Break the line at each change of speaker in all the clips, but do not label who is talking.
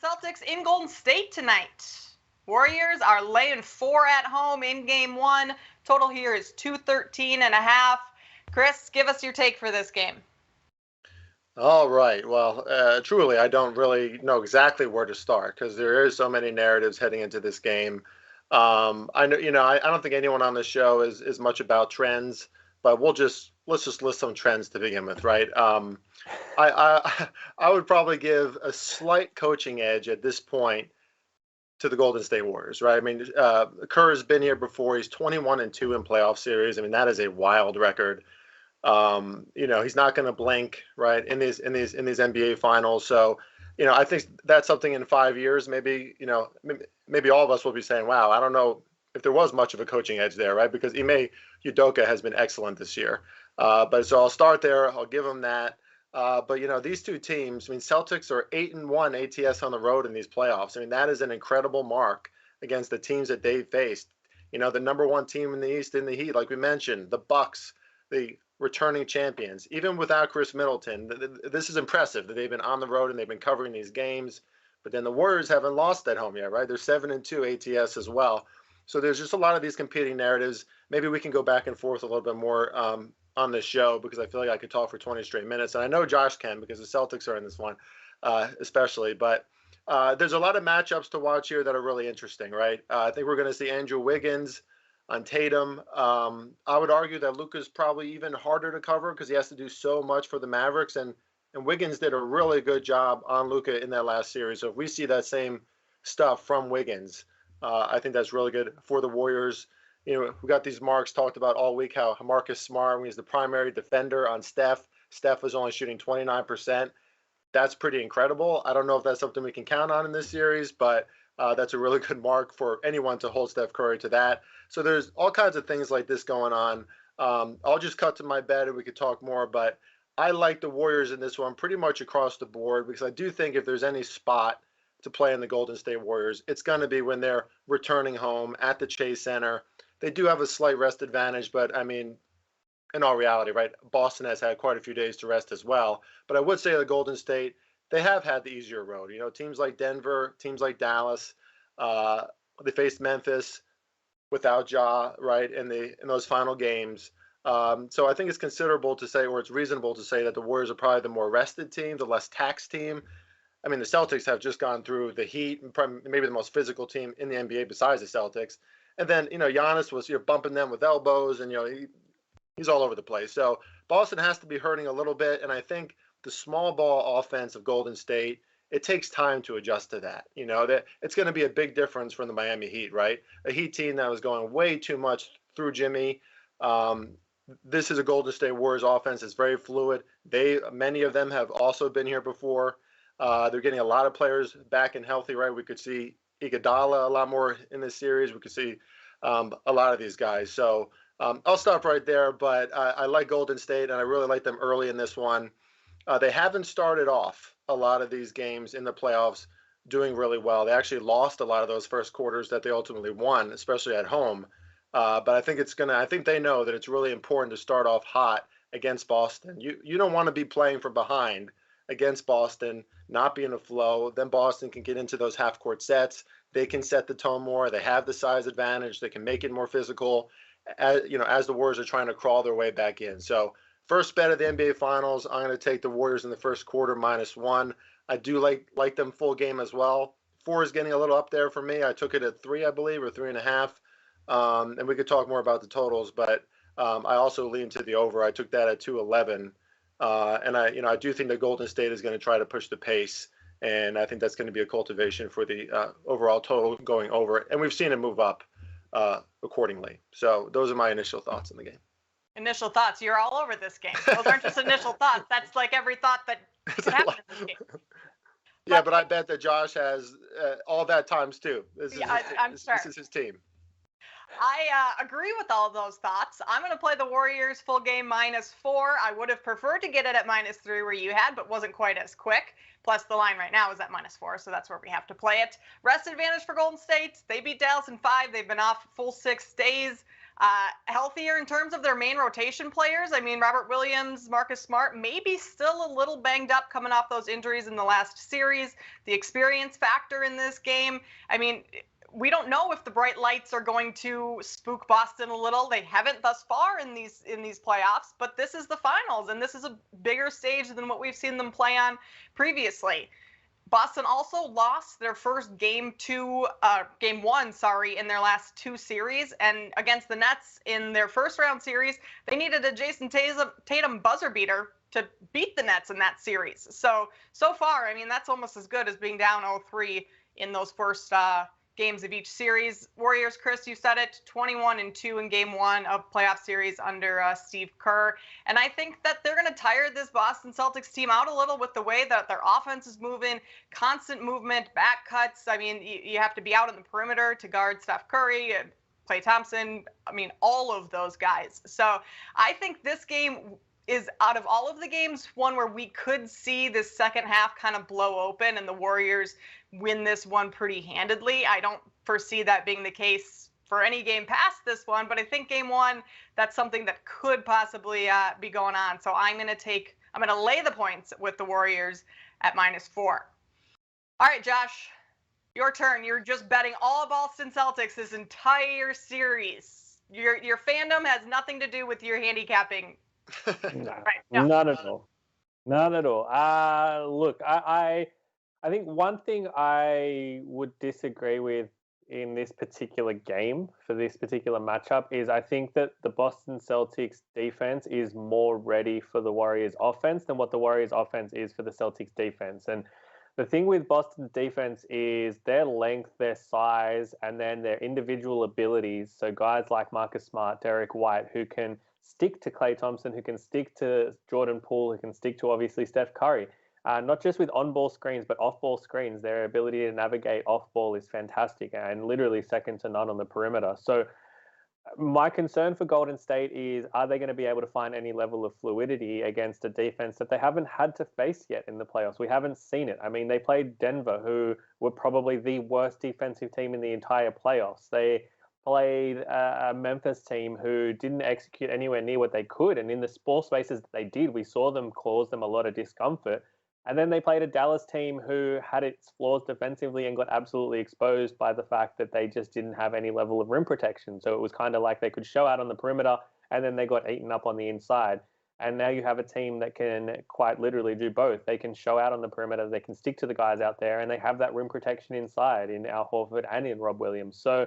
Celtics in Golden State tonight. Warriors are laying 4 at home in game 1. Total here is 213.5. Chris, give us your take for this game.
All right. Well, truly, I don't really know exactly where to start because there is so many narratives heading into this game. I know, I don't think anyone on this show is much about trends, but let's just list some trends to begin with, right? I I would probably give a slight coaching edge at this point to the Golden State Warriors, right? I mean, Kerr has been here before. He's 21-2 in playoff series. I mean, that is a wild record. He's not going to blink, right, in these NBA finals. So, I think that's something in 5 years, maybe, maybe all of us will be saying, wow, I don't know if there was much of a coaching edge there, right? Because Ime Udoka has been excellent this year. But so I'll start there. I'll give him that. But these two teams, I mean, Celtics are 8-1 ATS on the road in these playoffs. I mean, that is an incredible mark against the teams that they've faced. The number one team in the East in the Heat, like we mentioned, the Bucks, the returning champions. Even without Chris Middleton, this is impressive that they've been on the road and they've been covering these games. But then the Warriors haven't lost at home yet, right? They're 7-2 ATS as well. So there's just a lot of these competing narratives. Maybe we can go back and forth a little bit more on this show because I feel like I could talk for 20 straight minutes. And I know Josh can because the Celtics are in this one especially. But there's a lot of matchups to watch here that are really interesting, right? I think we're going to see Andrew Wiggins on Tatum. I would argue that Luka's probably even harder to cover because he has to do so much for the Mavericks. And Wiggins did a really good job on Luka in that last series. So if we see that same stuff from Wiggins, I think that's really good for the Warriors. We got these marks talked about all week, how Marcus Smart, when he's the primary defender on Steph. Steph was only shooting 29%. That's pretty incredible. I don't know if that's something we can count on in this series, but that's a really good mark for anyone to hold Steph Curry to that. So there's all kinds of things like this going on. I'll just cut to my bed and we could talk more, but I like the Warriors in this one pretty much across the board because I do think if there's any spot to play in the Golden State Warriors, it's going to be when they're returning home at the Chase Center. They do have a slight rest advantage, but I mean, in all reality, right, Boston has had quite a few days to rest as well. But I would say the Golden State, they have had the easier road. Teams like Denver, teams like Dallas, they faced Memphis without Ja, right, in those final games. So I think it's considerable to say, or it's reasonable to say that the Warriors are probably the more rested team, the less taxed team. I mean, the Celtics have just gone through the Heat, maybe the most physical team in the NBA besides the Celtics. And then, Giannis was bumping them with elbows, and he's all over the place. So Boston has to be hurting a little bit, and I think the small ball offense of Golden State, it takes time to adjust to that. That it's going to be a big difference from the Miami Heat, right? A Heat team that was going way too much through Jimmy. This is a Golden State Warriors offense. It's very fluid. Many of them have also been here before. They're getting a lot of players back and healthy, right? We could see Iguodala a lot more in this series. We could see a lot of these guys. So I'll stop right there, but I like Golden State, and I really like them early in this one. They haven't started off a lot of these games in the playoffs doing really well. They actually lost a lot of those first quarters that they ultimately won, especially at home. But I think I think they know that it's really important to start off hot against Boston. You don't want to be playing from behind against Boston, not be in a flow. Then Boston can get into those half-court sets. They can set the tone more. They have the size advantage. They can make it more physical, as the Warriors are trying to crawl their way back in. So first bet of the NBA Finals, I'm going to take the Warriors in the first quarter -1. I do like them full game as well. 4 is getting a little up there for me. I took it at 3, I believe, or 3.5. And we could talk more about the totals, but I also lean to the over. I took that at 211. And I do think that Golden State is going to try to push the pace, and I think that's going to be a cultivation for the overall total going over. And we've seen it move up accordingly. So those are my initial thoughts on the game.
Initial thoughts. You're all over this game. Those aren't just initial thoughts. That's like every thought that could happen in this game.
Yeah, but I bet that Josh has all that times too. This is his team.
I agree with all of those thoughts. I'm going to play the Warriors full game -4. I would have preferred to get it at -3 where you had, but wasn't quite as quick. Plus, the line right now is at -4, so that's where we have to play it. Rest advantage for Golden State. They beat Dallas in 5. They've been off full 6 days. Healthier in terms of their main rotation players. I mean, Robert Williams, Marcus Smart, maybe still a little banged up coming off those injuries in the last series. The experience factor in this game. I mean, we don't know if the bright lights are going to spook Boston a little. They haven't thus far in these playoffs, but this is the finals, and this is a bigger stage than what we've seen them play on previously. Boston also lost their first game one, in their last two series. And against the Nets in their first round series, they needed a Jason Tatum buzzer beater to beat the Nets in that series. So far, I mean, that's almost as good as being down 0-3 in those first games of each series. Warriors, Chris, you said it, 21-2 in game one of playoff series under Steve Kerr. And I think that they're going to tire this Boston Celtics team out a little with the way that their offense is moving, constant movement, back cuts. I mean, you have to be out on the perimeter to guard Steph Curry, Klay Thompson. I mean, all of those guys. So I think this game is, out of all of the games, one where we could see this second half kind of blow open and the Warriors win this one pretty handedly. I don't foresee that being the case for any game past this one, but I think game one, that's something that could possibly be going on. So I'm going to lay the points with the Warriors at -4. All right, Josh, your turn. You're just betting all Boston Celtics this entire series. Your fandom has nothing to do with your handicapping.
No, right, no. Not at all. Not at all. Look, I think one thing I would disagree with in this particular game for this particular matchup is I think that the Boston Celtics defense is more ready for the Warriors offense than what the Warriors offense is for the Celtics defense. And the thing with Boston's defense is their length, their size, and then their individual abilities. So guys like Marcus Smart, Derek White, who can stick to Klay Thompson, who can stick to Jordan Poole, who can stick to obviously Steph Curry. Not just with on-ball screens, but off-ball screens. Their ability to navigate off-ball is fantastic and literally second to none on the perimeter. So my concern for Golden State is, are they going to be able to find any level of fluidity against a defense that they haven't had to face yet in the playoffs? We haven't seen it. I mean, they played Denver, who were probably the worst defensive team in the entire playoffs. They played a Memphis team who didn't execute anywhere near what they could. And in the small spaces that they did, we saw them cause them a lot of discomfort. And then they played a Dallas team who had its flaws defensively and got absolutely exposed by the fact that they just didn't have any level of rim protection. So it was kind of like they could show out on the perimeter and then they got eaten up on the inside. And now you have a team that can quite literally do both. They can show out on the perimeter, they can stick to the guys out there, and they have that rim protection inside in Al Horford and in Rob Williams. So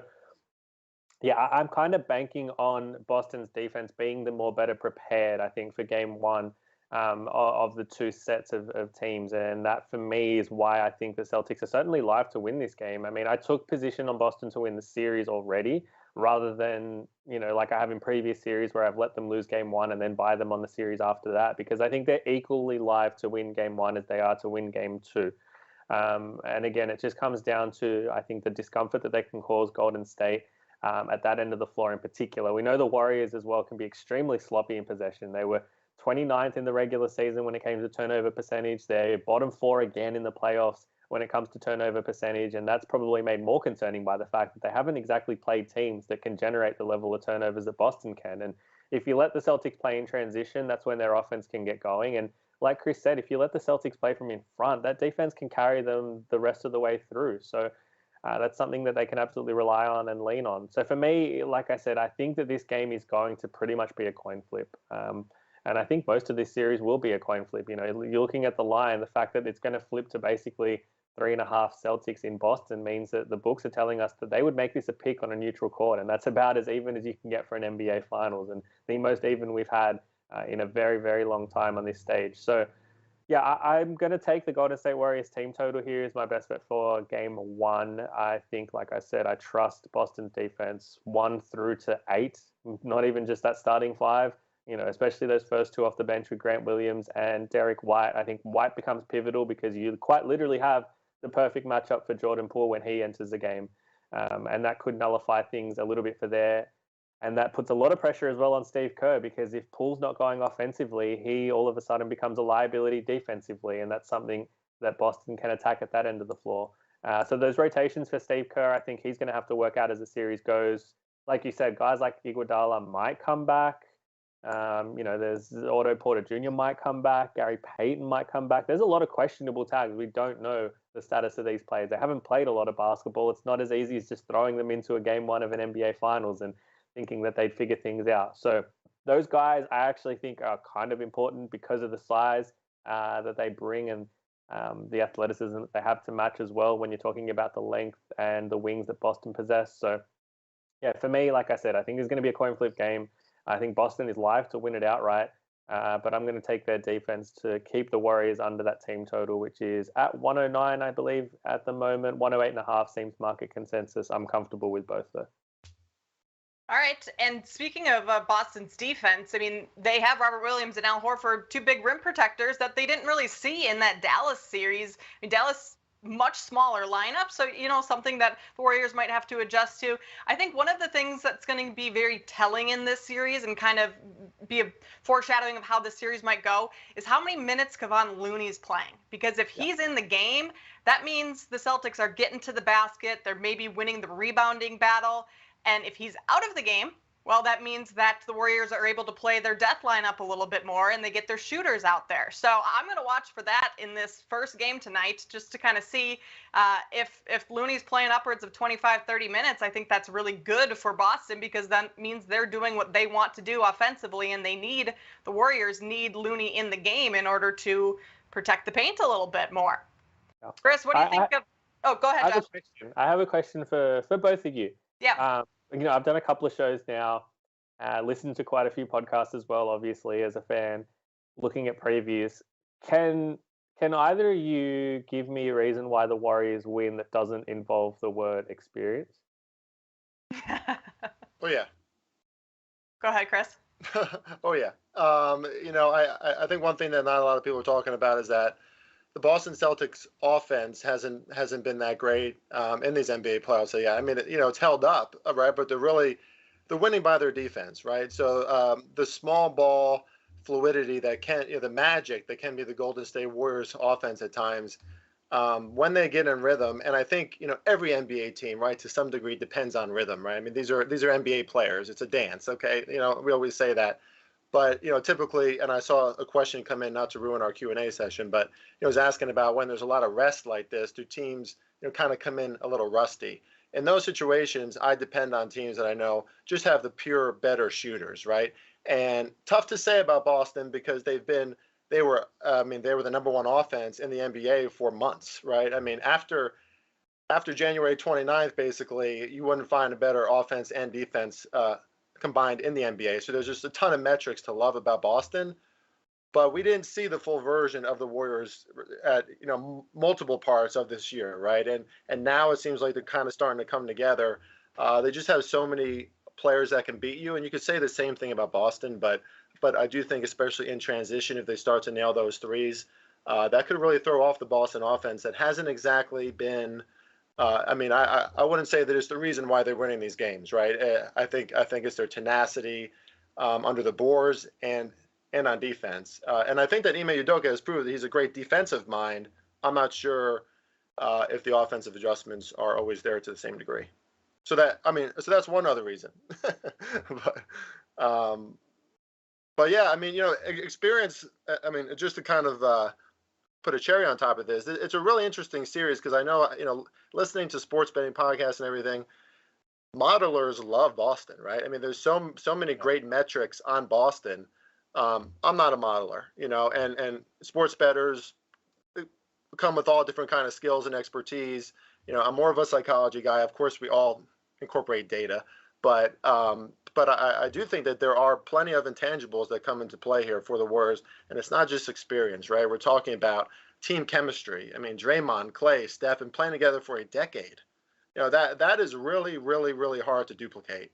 yeah, I'm kind of banking on Boston's defense being the more better prepared, I think, for game one. Of the two sets of teams. And that, for me, is why I think the Celtics are certainly live to win this game. I mean, I took position on Boston to win the series already, rather than, like I have in previous series where I've let them lose game one and then buy them on the series after that, because I think they're equally live to win game one as they are to win game two. And again, it just comes down to, I think, the discomfort that they can cause Golden State at that end of the floor in particular. We know the Warriors as well can be extremely sloppy in possession. They were 29th in the regular season when it came to turnover percentage. They're bottom 4 again in the playoffs when it comes to turnover percentage. And that's probably made more concerning by the fact that they haven't exactly played teams that can generate the level of turnovers that Boston can. And if you let the Celtics play in transition, that's when their offense can get going. And like Chris said, if you let the Celtics play from in front, that defense can carry them the rest of the way through. So that's something that they can absolutely rely on and lean on. So for me, like I said, I think that this game is going to pretty much be a coin flip. And I think most of this series will be a coin flip. You're looking at the line, the fact that it's going to flip to basically 3.5 Celtics in Boston means that the books are telling us that they would make this a pick on a neutral court. And that's about as even as you can get for an NBA Finals, and the most even we've had in a very, very long time on this stage. So, yeah, I'm going to take the Golden State Warriors team total here as my best bet for game one. I think, like I said, I trust Boston's defense 1 through to 8, not even just that starting 5. Especially those first 2 off the bench with Grant Williams and Derek White. I think White becomes pivotal because you quite literally have the perfect matchup for Jordan Poole when he enters the game. And that could nullify things a little bit for there. And that puts a lot of pressure as well on Steve Kerr, because if Poole's not going offensively, he all of a sudden becomes a liability defensively. And that's something that Boston can attack at that end of the floor. So those rotations for Steve Kerr, I think he's going to have to work out as the series goes. like you said, guys like Iguodala might come back. There's Otto Porter Jr. might come back. Gary Payton might come back. There's a lot of questionable tags. We don't know the status of these players. They haven't played a lot of basketball. It's not as easy as just throwing them into a game one of an NBA Finals and thinking that they'd figure things out. So those guys, I actually think, are kind of important because of the size that they bring and the athleticism that they have to match as well when you're talking about the length and the wings that Boston possess. So, yeah, for me, like I said, I think it's going to be a coin flip game. I think Boston is live to win it outright, but I'm going to take their defense to keep the Warriors under that team total, which is at 109, I believe, at the moment. 108.5 seems market consensus. I'm comfortable with both, though.
All right, and speaking of Boston's defense, I mean, they have Robert Williams and Al Horford, two big rim protectors that they didn't really see in that Dallas series. I mean, Dallas, much smaller lineup, so, something that the Warriors might have to adjust to. I think one of the things that's going to be very telling in this series and kind of be a foreshadowing of how this series might go is how many minutes Kevon Looney's playing. Because if he's in the game, that means the Celtics are getting to the basket, they're maybe winning the rebounding battle. And if he's out of the game, well, that means that the Warriors are able to play their death lineup a little bit more and they get their shooters out there. So I'm going to watch for that in this first game tonight just to kind of see if Looney's playing upwards of 25, 30 minutes. I think that's really good for Boston because that means they're doing what they want to do offensively, and the Warriors need Looney in the game in order to protect the paint a little bit more. Yeah. Chris, what do you think of? Oh, go ahead, Josh.
I have a question for both of you.
Yeah.
I've done a couple of shows now, listened to quite a few podcasts as well, obviously, as a fan, looking at previews. Can either of you give me a reason why the Warriors win that doesn't involve the word experience?
Oh, yeah.
Go ahead, Chris.
Oh, yeah. I think one thing that not a lot of people are talking about is that the Boston Celtics offense hasn't been that great in these NBA playoffs. So yeah, I mean, it's held up, right? But they're winning by their defense, right? So the small ball fluidity that the magic that can be the Golden State Warriors offense at times when they get in rhythm. And I think every NBA team, right, to some degree depends on rhythm, right? I mean, these are NBA players. It's a dance, okay? We always say that. But typically, and I saw a question come in, not to ruin our Q&A session, but it was asking about when there's a lot of rest like this, do teams kind of come in a little rusty? In those situations, I depend on teams that I know just have the pure better shooters, right? And tough to say about Boston because they were the number one offense in the NBA for months, right? I mean, after January 29th, basically, you wouldn't find a better offense and defense combined in the NBA. So there's just a ton of metrics to love about Boston, but we didn't see the full version of the Warriors at multiple parts of this year, right? And now it seems like they're kind of starting to come together. They just have so many players that can beat you, and you could say the same thing about Boston, but I do think especially in transition, if they start to nail those threes, that could really throw off the Boston offense that hasn't exactly been. I wouldn't say that it's the reason why they're winning these games, right? I think it's their tenacity under the boards and on defense. And I think that Ime Udoka has proved that he's a great defensive mind. I'm not sure if the offensive adjustments are always there to the same degree. So that's one other reason. but yeah, experience. Just to kind of put a cherry on top of this, it's a really interesting series because I know, listening to sports betting podcasts and everything, modelers love Boston, right? I mean, there's so many great metrics on Boston. I'm not a modeler, and sports bettors come with all different kind of skills and expertise. I'm more of a psychology guy. Of course, we all incorporate data, but I do think that there are plenty of intangibles that come into play here for the Warriors, and it's not just experience, right? We're talking about team chemistry. I mean, Draymond, Clay, Steph, and playing together for a decade. That is really, really, really hard to duplicate,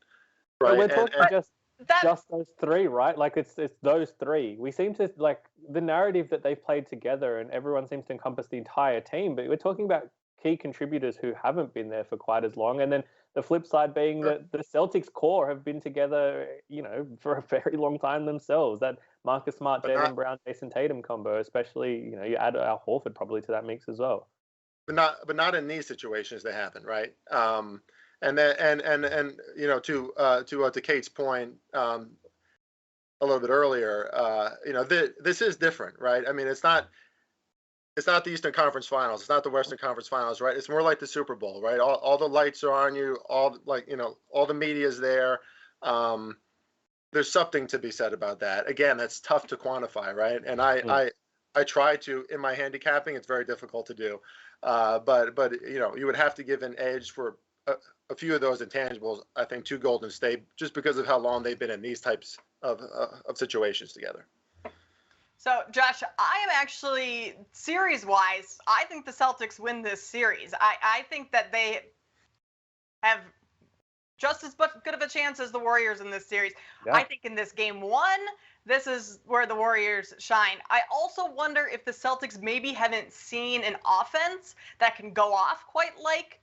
right?
We're talking just those three, right? Like it's those three. We seem to like the narrative that they've played together, and everyone seems to encompass the entire team. But we're talking about key contributors who haven't been there for quite as long, and then the flip side being that the Celtics core have been together, for a very long time themselves. That Marcus Smart, Jaylen Brown, Jason Tatum combo, especially, you add Al Horford probably to that mix as well.
But not in these situations they happen, right? And then and you know to Kate's point a little bit earlier, you know this is different, right? I mean, it's not the Eastern Conference Finals, it's not the Western Conference Finals, right? It's more like the Super Bowl, right? All the lights are on you, all like all the media's there. There's something to be said about that. Again, that's tough to quantify, right? And I try to in my handicapping. It's very difficult to do, but you would have to give an edge for a few of those intangibles. I think to Golden State just because of how long they've been in these types of situations together.
So, Josh, I am actually series-wise. I think the Celtics win this series. I think that they have just as good of a chance as the Warriors in this series. Yeah. I think in this game one, this is where the Warriors shine. I also wonder if the Celtics maybe haven't seen an offense that can go off quite like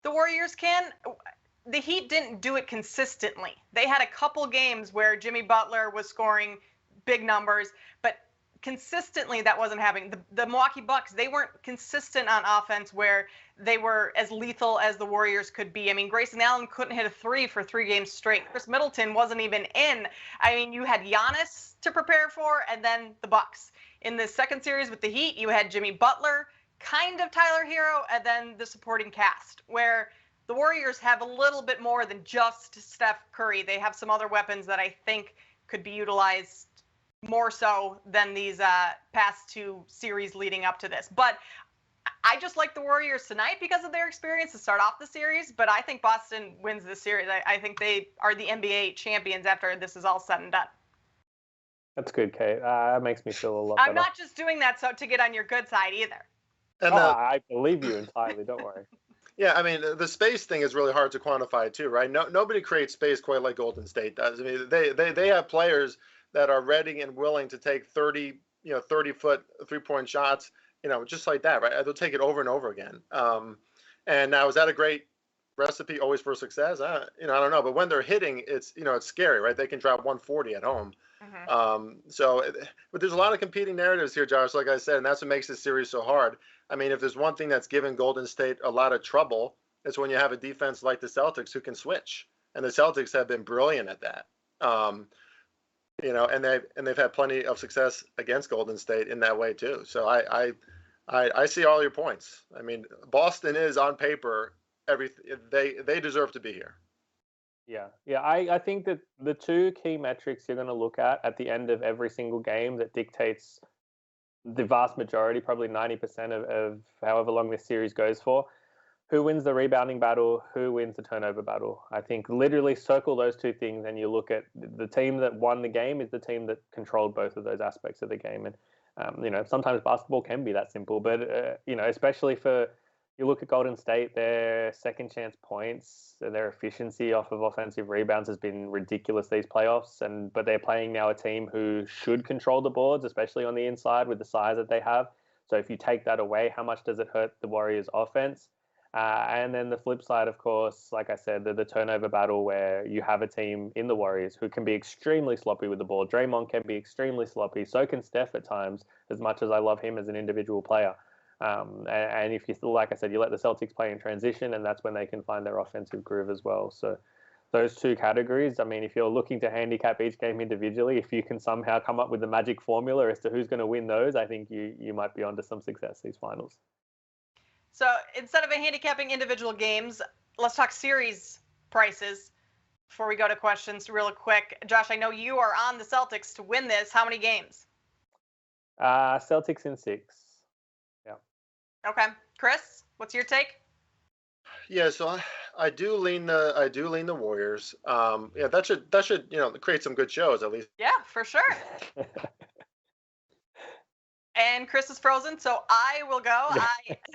the Warriors can. The Heat didn't do it consistently. They had a couple games where Jimmy Butler was scoring big numbers, but consistently that wasn't happening. The Milwaukee Bucks, they weren't consistent on offense where they were as lethal as the Warriors could be. I mean, Grayson Allen couldn't hit a 3 for 3 games straight. Chris Middleton wasn't even in. I mean, you had Giannis to prepare for, and then the Bucks. In the second series with the Heat, you had Jimmy Butler, kind of Tyler Hero, and then the supporting cast, where the Warriors have a little bit more than just Steph Curry. They have some other weapons that I think could be utilized more so than these past 2 series leading up to this. But I just like the Warriors tonight because of their experience to start off the series, but I think Boston wins this series. I think they are the NBA champions after this is all said and done.
That's good, Kate. That makes me feel a lot better.
I'm not just doing that so to get on your good side either.
And
I believe you entirely, don't worry.
Yeah, I mean, the space thing is really hard to quantify too, right? Nobody creates space quite like Golden State does. I mean, they have players that are ready and willing to take 30-foot 3-point shots, just like that, right? They'll take it over and over again. And now, is that a great recipe always for success? I don't know. But when they're hitting, it's scary, right? They can drop 140 at home. Mm-hmm. But there's a lot of competing narratives here, Josh, like I said, and that's what makes this series so hard. I mean, if there's one thing that's given Golden State a lot of trouble, it's when you have a defense like the Celtics who can switch. And the Celtics have been brilliant at that. And they've had plenty of success against Golden State in that way too. So I see all your points. I mean, Boston is on paper they deserve to be here.
Yeah. I think that the 2 key metrics you're going to look at the end of every single game that dictates the vast majority, probably 90% of however long this series goes for. Who wins the rebounding battle? Who wins the turnover battle? I think literally circle those 2 things and you look at the team that won the game is the team that controlled both of those aspects of the game. And, sometimes basketball can be that simple, but, especially you look at Golden State, their second chance points, their efficiency off of offensive rebounds has been ridiculous these playoffs. But they're playing now a team who should control the boards, especially on the inside with the size that they have. So if you take that away, how much does it hurt the Warriors' offense? And then the flip side, of course, like I said, the turnover battle where you have a team in the Warriors who can be extremely sloppy with the ball. Draymond can be extremely sloppy. So can Steph at times, as much as I love him as an individual player. And if you still, like I said, you let the Celtics play in transition, and that's when they can find their offensive groove as well. So those 2 categories, I mean, if you're looking to handicap each game individually, if you can somehow come up with the magic formula as to who's going to win those, I think you might be onto some success these finals.
So instead of handicapping individual games, let's talk series prices before we go to questions real quick. Josh, I know you are on the Celtics to win this. How many games?
Celtics in 6. Yeah.
Okay. Chris, what's your take?
Yeah, so I do lean the Warriors. Yeah, that should create some good shows at least.
Yeah, for sure. And Chris is frozen, so I will go.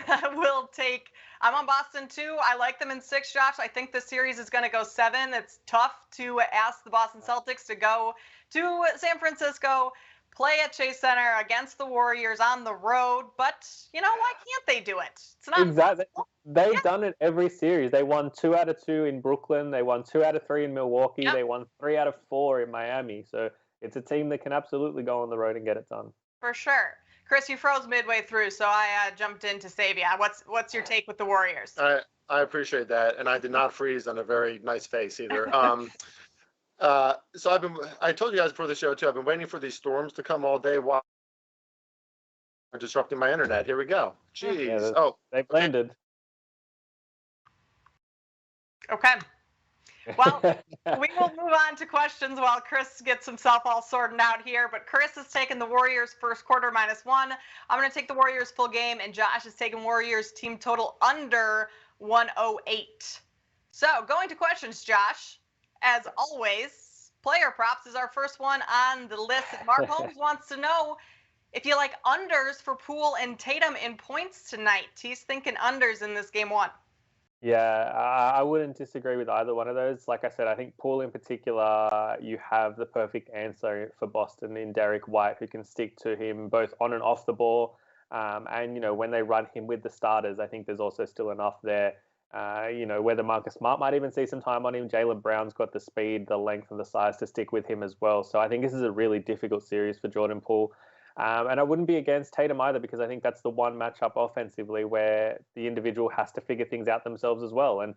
I'm on Boston too. I like them in 6, Josh. I think the series is going to go 7. It's tough to ask the Boston Celtics to go to San Francisco, play at Chase Center against the Warriors on the road. But, why can't they do it? It's not
exactly. They've done it every series. They won 2 out of 2 in Brooklyn. They won 2 out of 3 in Milwaukee. Yep. They won 3 out of 4 in Miami. So it's a team that can absolutely go on the road and get it done.
For sure. Chris, you froze midway through, so I jumped in to save you. What's your take with the Warriors?
I appreciate that, and I did not freeze on a very nice face either. So I told you guys before the show too, I've been waiting for these storms to come all day while they're disrupting my internet. Here we go. Jeez.
Yeah, they've landed.
Okay. Well, we will move on to questions while Chris gets himself all sorted out here. But Chris is taking the Warriors first quarter -1. I'm going to take the Warriors full game, and Josh is taking Warriors team total under 108. So going to questions, Josh. As always, player props is our first one on the list. Mark Holmes wants to know if you like unders for Poole and Tatum in points tonight. He's thinking unders in this game 1.
Yeah, I wouldn't disagree with either one of those. Like I said, I think Poole in particular, you have the perfect answer for Boston in Derek White, who can stick to him both on and off the ball. And, you know, when they run him with the starters, I think there's also still enough there. You know, whether Marcus Smart might even see some time on him. Jaylen Brown's got the speed, the length, and the size to stick with him as well. So I think this is a really difficult series for Jordan Poole. And I wouldn't be against Tatum either, because I think that's the one matchup offensively where the individual has to figure things out themselves as well. And,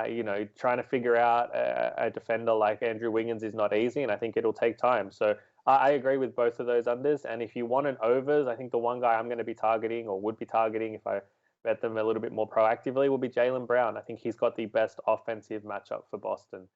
you know, trying to figure out a defender like Andrew Wiggins is not easy, and I think it'll take time. So I agree with both of those unders. And if you want an overs, I think the one guy I'm going to be targeting, or would be targeting if I bet them a little bit more proactively, will be Jaylen Brown. I think he's got the best offensive matchup for Boston.